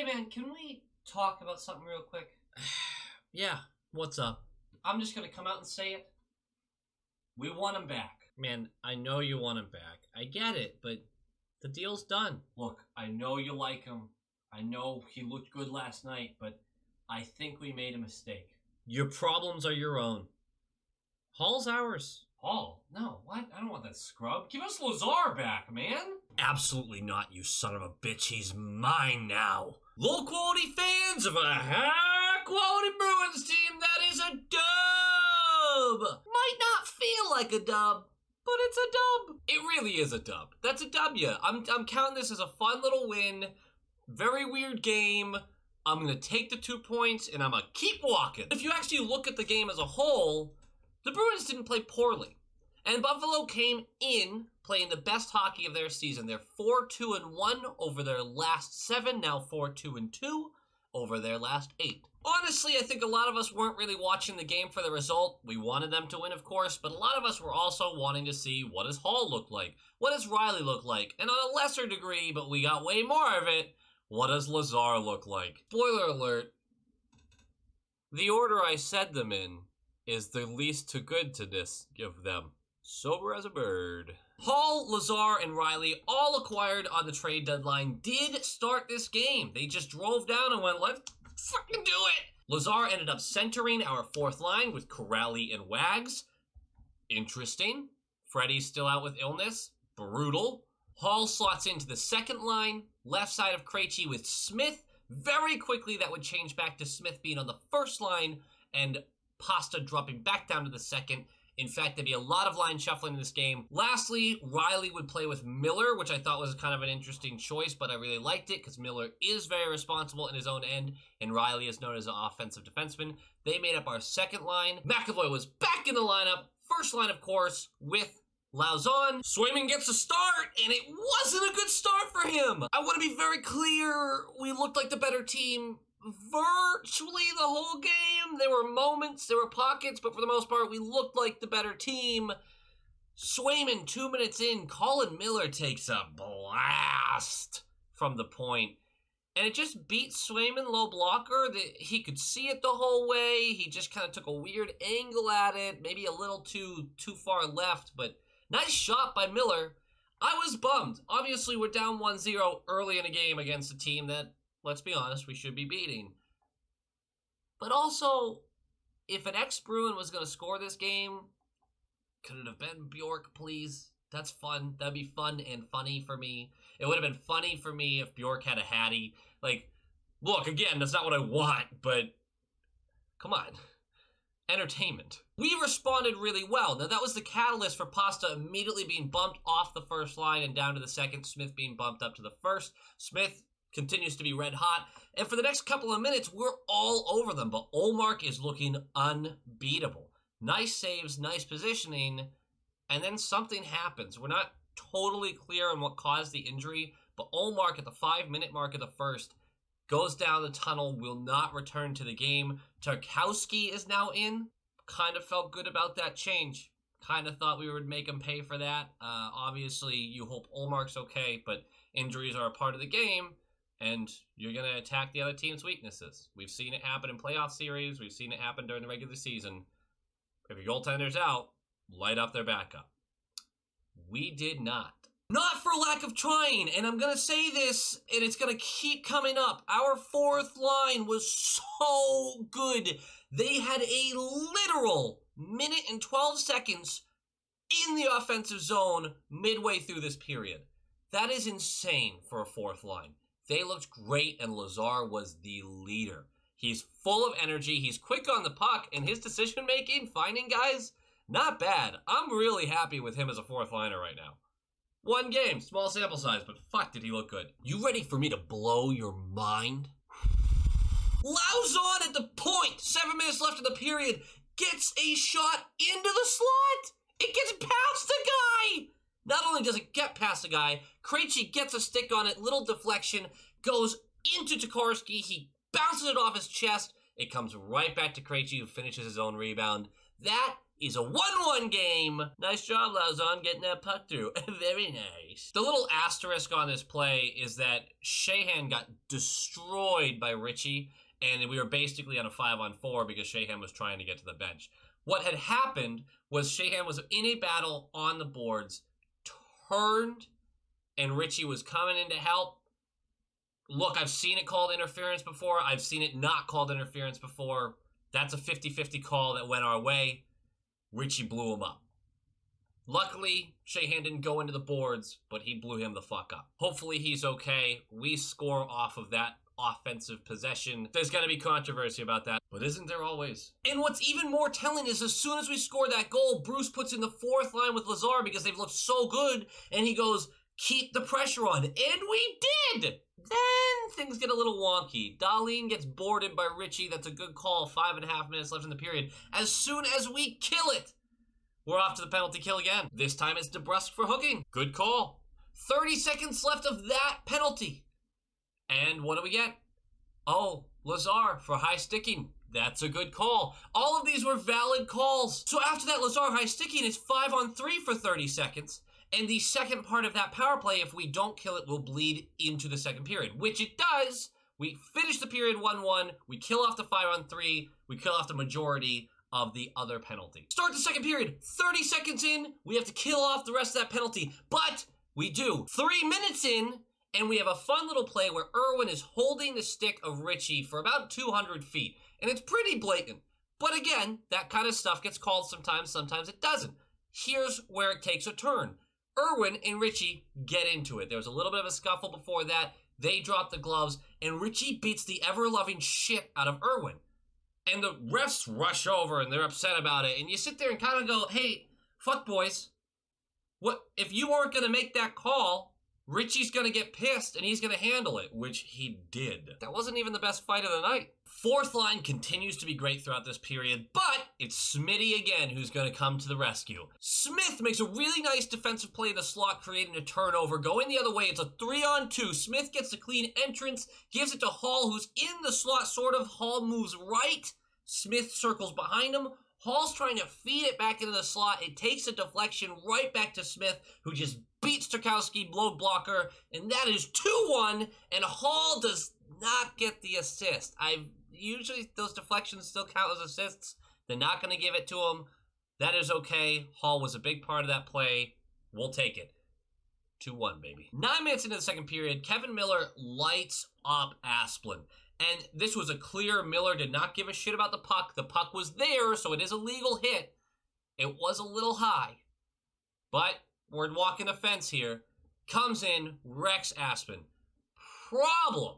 Hey man, can we talk about something real quick? Yeah, what's up? I'm just gonna come out and say it. We want him back. Man, I know you want him back. I get it, but the deal's done. Look, I know you like him. I know he looked good last night, but I think we made a mistake. Your problems are your own. Hall's ours. Hall? No, what? I don't want that scrub. Give us Lazar back, man! Absolutely not, you son of a bitch. He's mine now. Low-quality fans of a high-quality Bruins team, that is a dub! Might not feel like a dub, but it's a dub. It really is a dub. That's a W. I'm counting this as a fun little win. Very weird game. I'm going to take the 2 points, and I'm going to keep walking. If you actually look at the game as a whole, the Bruins didn't play poorly. And Buffalo came in playing the best hockey of their season. They're 4-2-1 over their last 7, now 4-2-2 over their last 8. Honestly, I think a lot of us weren't really watching the game for the result. We wanted them to win, of course, but a lot of us were also wanting to see what does Hall look like? What does Riley look like? And on a lesser degree, but we got way more of it, what does Lazar look like? Spoiler alert, the order I said them in is the least to good to this of them. Sober as a bird. Hall, Lazar, and Riley, all acquired on the trade deadline, did start this game. They just drove down and went, let's fucking do it. Lazar ended up centering our fourth line with Corrali and Wags. Interesting. Freddie's still out with illness. Brutal. Hall slots into the second line, left side of Krejci with Smith. Very quickly, that would change back to Smith being on the first line and Pasta dropping back down to the second. In fact, there'd be a lot of line shuffling in this game. Lastly, Riley would play with Miller, which I thought was kind of an interesting choice, but I really liked it because Miller is very responsible in his own end, and Riley is known as an offensive defenseman. They made up our second line. McAvoy was back in the lineup. First line, of course, with Lauzon. Swayman gets a start, and it wasn't a good start for him. I want to be very clear. We looked like the better team virtually the whole game. There were moments, there were pockets, but for the most part, we looked like the better team. Swayman, 2 minutes in, Colin Miller takes a blast from the point, and it just beat Swayman low blocker. He could see it the whole way. He just kind of took a weird angle at it, maybe a little too far left, but nice shot by Miller. I was bummed. Obviously, we're down 1-0 early in a game against a team that, let's be honest, we should be beating. But also, if an ex-Bruin was going to score this game, could it have been Bjork, please? That's fun. That'd be fun and funny for me. It would have been funny for me if Bjork had a hattie. Like, look, again, that's not what I want, but come on. Entertainment. We responded really well. Now, that was the catalyst for Pasta immediately being bumped off the first line and down to the second. Smith being bumped up to the first. Smith continues to be red hot, and for the next couple of minutes, we're all over them, but Ullmark is looking unbeatable. Nice saves, nice positioning, and then something happens. We're not totally clear on what caused the injury, but Ullmark at the 5-minute mark of the first goes down the tunnel, will not return to the game. Tarkowski is now in. Kind of felt good about that change. Kind of thought we would make him pay for that. Obviously, you hope Ullmark's okay, but injuries are a part of the game, and you're going to attack the other team's weaknesses. We've seen it happen in playoff series. We've seen it happen during the regular season. If your goaltender's out, light up their backup. We did not. Not for lack of trying, and I'm going to say this, and it's going to keep coming up. Our fourth line was so good. They had a literal minute and 12 seconds in the offensive zone midway through this period. That is insane for a fourth line. They looked great, and Lazar was the leader. He's full of energy, he's quick on the puck, and his decision-making, finding guys, not bad. I'm really happy with him as a fourth liner right now. One game, small sample size, but fuck did he look good. You ready for me to blow your mind? Lauzon at the point, 7 minutes left in the period, gets a shot into the slot. It gets past the guy. Not only does it get past the guy, Krejci gets a stick on it, little deflection, goes into Tokarski, he bounces it off his chest, it comes right back to Krejci, who finishes his own rebound. That is a 1-1 game. Nice job, Lauzon, getting that puck through. Very nice. The little asterisk on this play is that Shahan got destroyed by Richie, and we were basically on a 5-on-4 because Shahan was trying to get to the bench. What had happened was Shahan was in a battle on the boards, turned, and Richie was coming in to help. Look, I've seen it called interference before. I've seen it not called interference before. That's a 50-50 call that went our way. Richie blew him up. Luckily, Shahan didn't go into the boards, but he blew him the fuck up. Hopefully he's okay. We score off of that offensive possession. There's going to be controversy about that, but isn't there always? And what's even more telling is as soon as we score that goal, Bruce puts in the fourth line with Lazar because they've looked so good, and he goes, keep the pressure on. And we did! Then things get a little wonky. Darlene gets boarded by Richie. That's a good call. 5.5 minutes left in the period. As soon as we kill it, we're off to the penalty kill again. This time it's DeBrusque for hooking. Good call. 30 seconds left of that penalty. And what do we get? Oh, Lazar for high sticking. That's a good call. All of these were valid calls. So after that Lazar high sticking, it's 5-on-3 for 30 seconds. And the second part of that power play, if we don't kill it, will bleed into the second period, which it does. We finish the period 1-1. We kill off the 5-on-3. We kill off the majority of the other penalty. Start the second period. 30 seconds in, we have to kill off the rest of that penalty. But we do. 3 minutes in, and we have a fun little play where Irwin is holding the stick of Richie for about 200 feet. And it's pretty blatant. But again, that kind of stuff gets called sometimes it doesn't. Here's where it takes a turn. Irwin and Richie get into it. There was a little bit of a scuffle before that. They drop the gloves, and Richie beats the ever-loving shit out of Irwin. And the refs rush over, and they're upset about it. And you sit there and kind of go, hey, fuck boys. What if you aren't going to make that call, Richie's going to get pissed, and he's going to handle it, which he did. That wasn't even the best fight of the night. Fourth line continues to be great throughout this period, but it's Smitty again who's going to come to the rescue. Smith makes a really nice defensive play in the slot, creating a turnover. Going the other way, it's a 3-on-2. Smith gets the clean entrance, gives it to Hall, who's in the slot, sort of. Hall moves right. Smith circles behind him. Hall's trying to feed it back into the slot. It takes a deflection right back to Smith, who just beats Tarkowski, blow blocker, and that is 2-1, and Hall does not get the assist. Usually those deflections still count as assists. They're not going to give it to him. That is okay. Hall was a big part of that play. We'll take it. 2-1, baby. 9 minutes into the second period, Kevin Miller lights up Asplund. And this was a clear Miller did not give a shit about the puck. The puck was there, so it is a legal hit. It was a little high. But we're walking a fence here. Comes in, wrecks Asplund. Problem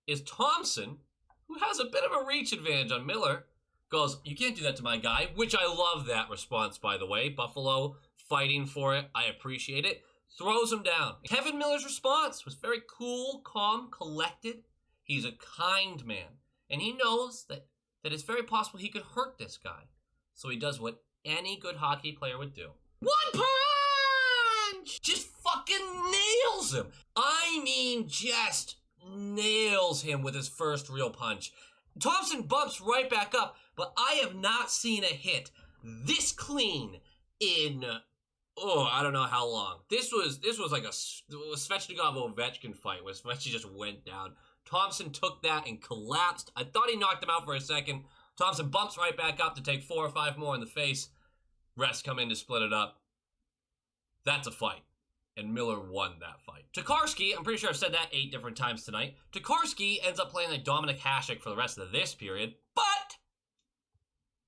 is Thompson, who has a bit of a reach advantage on Miller, goes, you can't do that to my guy, which I love that response, by the way. Buffalo fighting for it. I appreciate it. Throws him down. Kevin Miller's response was very cool, calm, collected. He's a kind man. And he knows that it's very possible he could hurt this guy. So he does what any good hockey player would do. One punch! Just fucking nails him. I mean, just nails him with his first real punch. Thompson bumps right back up, but I have not seen a hit this clean in, I don't know how long. This was like a Svechnikov-Ovechkin fight where Svechnikov just went down. Thompson took that and collapsed. I thought he knocked him out for a second. Thompson bumps right back up to take 4 or 5 more in the face. Refs come in to split it up. That's a fight. And Miller won that fight. Tokarski, I'm pretty sure I've said that 8 different times tonight. Tokarski ends up playing like Dominic Hasek for the rest of this period. But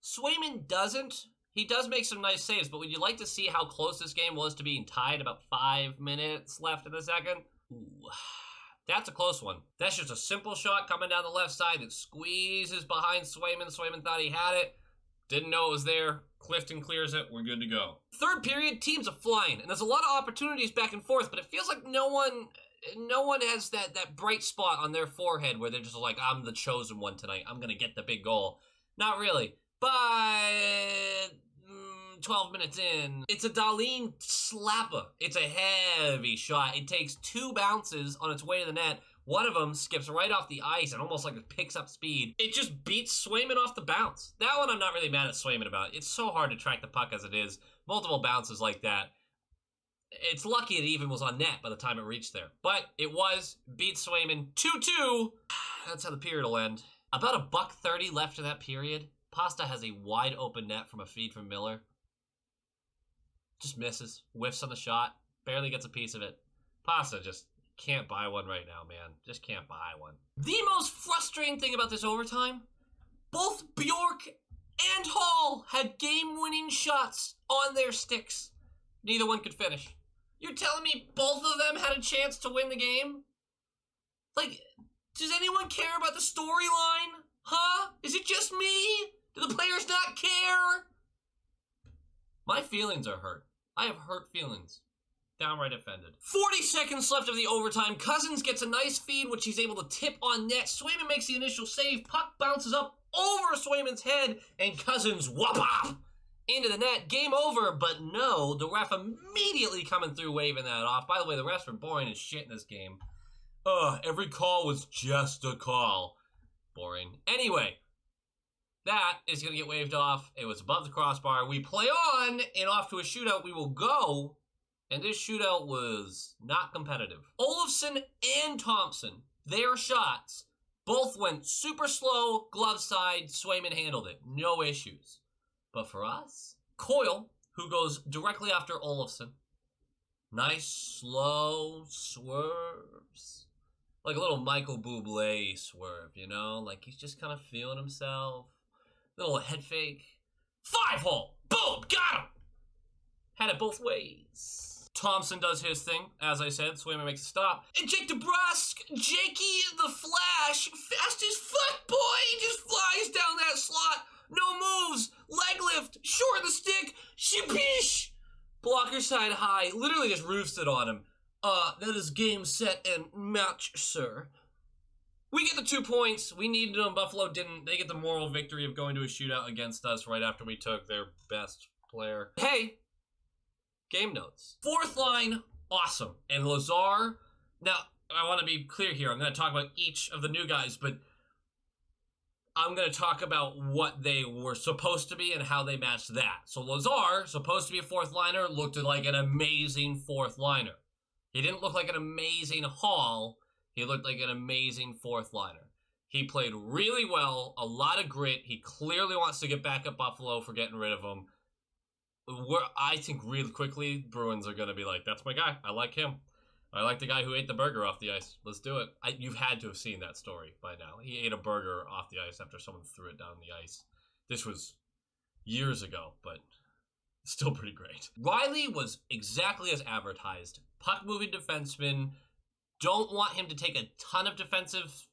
Swayman doesn't. He does make some nice saves, but would you like to see how close this game was to being tied? About 5 minutes left in the second. Ooh, that's a close one. That's just a simple shot coming down the left side that squeezes behind Swayman. Swayman thought he had it. Didn't know it was there. Clifton clears it. We're good to go. Third period, teams are flying, and there's a lot of opportunities back and forth, but it feels like no one has that bright spot on their forehead where they're just like, I'm the chosen one tonight. I'm going to get the big goal. Not really. But 12 minutes in, it's a Darlene slapper. It's a heavy shot. It takes 2 bounces on its way to the net, One of them skips right off the ice and almost like it picks up speed. It just beats Swayman off the bounce. That one I'm not really mad at Swayman about. It's so hard to track the puck as it is. Multiple bounces like that. It's lucky it even was on net by the time it reached there. But it was. Beats Swayman 2-2. That's how the period will end. About $1:30 left in that period. Pasta has a wide open net from a feed from Miller. Just misses. Whiffs on the shot. Barely gets a piece of it. Pasta just can't buy one right now, man. Just can't buy one. The most frustrating thing about this overtime, both Bjork and Hall had game-winning shots on their sticks. Neither one could finish. You're telling me both of them had a chance to win the game? Like, does anyone care about the storyline? Huh? Is it just me? Do the players not care? My feelings are hurt. I have hurt feelings. Downright offended. 40 seconds left of the overtime. Cousins gets a nice feed, which he's able to tip on net. Swayman makes the initial save. Puck bounces up over Swayman's head, and Cousins whoop-up into the net. Game over, but no, the ref immediately coming through waving that off. By the way, the refs were boring as shit in this game. Every call was just a call. Boring. Anyway, that is going to get waved off. It was above the crossbar. We play on, and off to a shootout we will go. And this shootout was not competitive. Olofsson and Thompson, their shots, both went super slow, glove side, Swayman handled it. No issues. But for us, Coyle, who goes directly after Olofsson, nice, slow swerves. Like a little Michael Bublé swerve, you know? Like he's just kind of feeling himself. Little head fake. 5-hole! Boom! Got him! Had it both ways. Thompson does his thing. As I said, Swayman makes a stop. And Jake DeBrusk, Jakey the Flash, fast as fuck, boy! He just flies down that slot. No moves. Leg lift. Short the stick. Shapish! Blocker side high. Literally just roosted on him. That is game, set, and match, sir. We get the 2 points. We needed them. Buffalo didn't. They get the moral victory of going to a shootout against us right after we took their best player. Hey! Game notes. Fourth line, awesome. And Lazar, now, I want to be clear here. I'm going to talk about each of the new guys, but I'm going to talk about what they were supposed to be and how they matched that. So Lazar, supposed to be a fourth liner, looked like an amazing fourth liner. He didn't look like an amazing Hall. He looked like an amazing fourth liner. He played really well, a lot of grit. He clearly wants to get back at Buffalo for getting rid of him. I think really quickly, Bruins are going to be like, that's my guy. I like him. I like the guy who ate the burger off the ice. Let's do it. You've had to have seen that story by now. He ate a burger off the ice after someone threw it down the ice. This was years ago, but still pretty great. Riley was exactly as advertised. Puck-moving defenseman. Don't want him to take a ton of defensive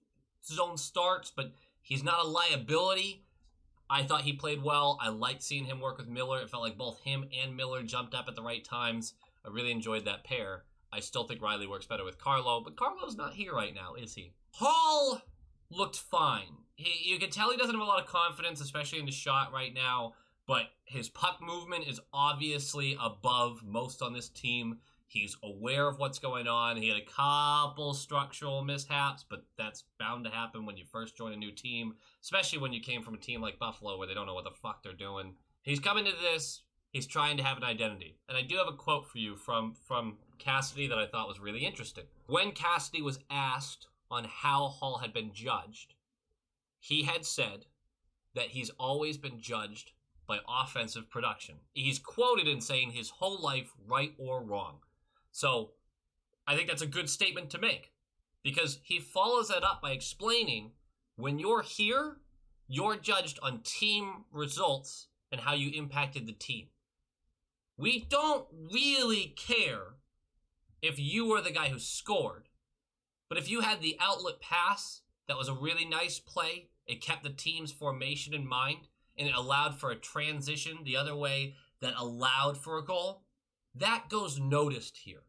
zone starts, but he's not a liability. I thought he played well. I liked seeing him work with Miller. It felt like both him and Miller jumped up at the right times. I really enjoyed that pair. I still think Riley works better with Carlo, but Carlo's not here right now, is he? Hall looked fine. You can tell he doesn't have a lot of confidence, especially in the shot right now, but his puck movement is obviously above most on this team. He's aware of what's going on. He had a couple structural mishaps, but that's bound to happen when you first join a new team, especially when you came from a team like Buffalo where they don't know what the fuck they're doing. He's coming to this. He's trying to have an identity. And I do have a quote for you from Cassidy that I thought was really interesting. When Cassidy was asked on how Hall had been judged, he had said that he's always been judged by offensive production. He's quoted in saying his whole life, right or wrong. So I think that's a good statement to make because he follows that up by explaining when you're here, you're judged on team results and how you impacted the team. We don't really care if you were the guy who scored, but if you had the outlet pass that was a really nice play, it kept the team's formation in mind, and it allowed for a transition the other way that allowed for a goal, that goes noticed here.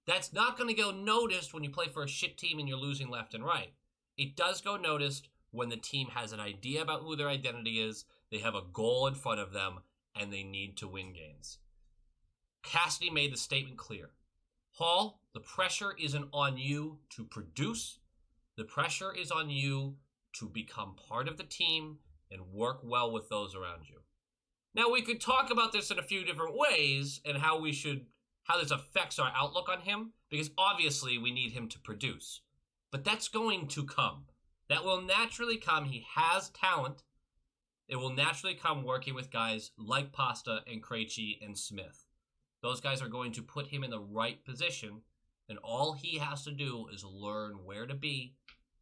That's not going to go noticed when you play for a shit team and you're losing left and right. It does go noticed when the team has an idea about who their identity is, they have a goal in front of them, and they need to win games. Cassidy made the statement clear. Hall, the pressure isn't on you to produce. The pressure is on you to become part of the team and work well with those around you. Now, we could talk about this in a few different ways and how this affects our outlook on him, because obviously we need him to produce. But that's going to come. That will naturally come. He has talent. It will naturally come working with guys like Pasta and Krejci and Smith. Those guys are going to put him in the right position, and all he has to do is learn where to be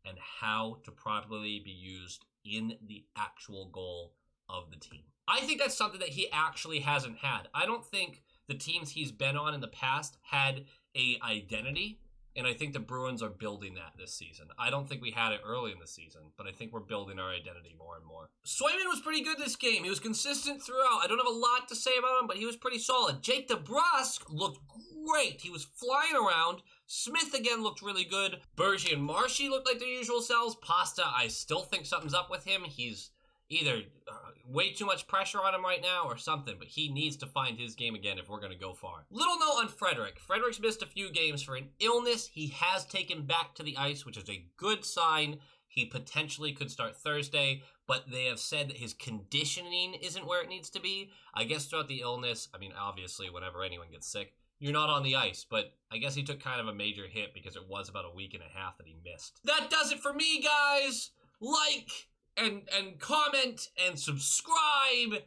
and how to properly be used in the actual goal of the team. I think that's something that he actually hasn't had. I don't think the teams he's been on in the past had a identity, and I think the Bruins are building that this season. I don't think we had it early in the season, but I think we're building our identity more and more. Swayman was pretty good this game. He was consistent throughout. I don't have a lot to say about him, but he was pretty solid. Jake DeBrusk looked great. He was flying around. Smith again looked really good. Bergie and Marshy looked like their usual selves. Pasta, I still think something's up with him. He's either way too much pressure on him right now or something, but he needs to find his game again if we're going to go far. Little note on Frederic. Frederic's missed a few games for an illness. He has taken back to the ice, which is a good sign. He potentially could start Thursday, but they have said that his conditioning isn't where it needs to be. I guess throughout the illness, I mean, obviously, whenever anyone gets sick, you're not on the ice, but I guess he took kind of a major hit because it was about a week and a half that he missed. That does it for me, guys! Like and comment and subscribe.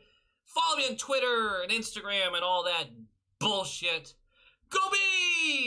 Follow me on Twitter and Instagram and all that bullshit. Go Bees!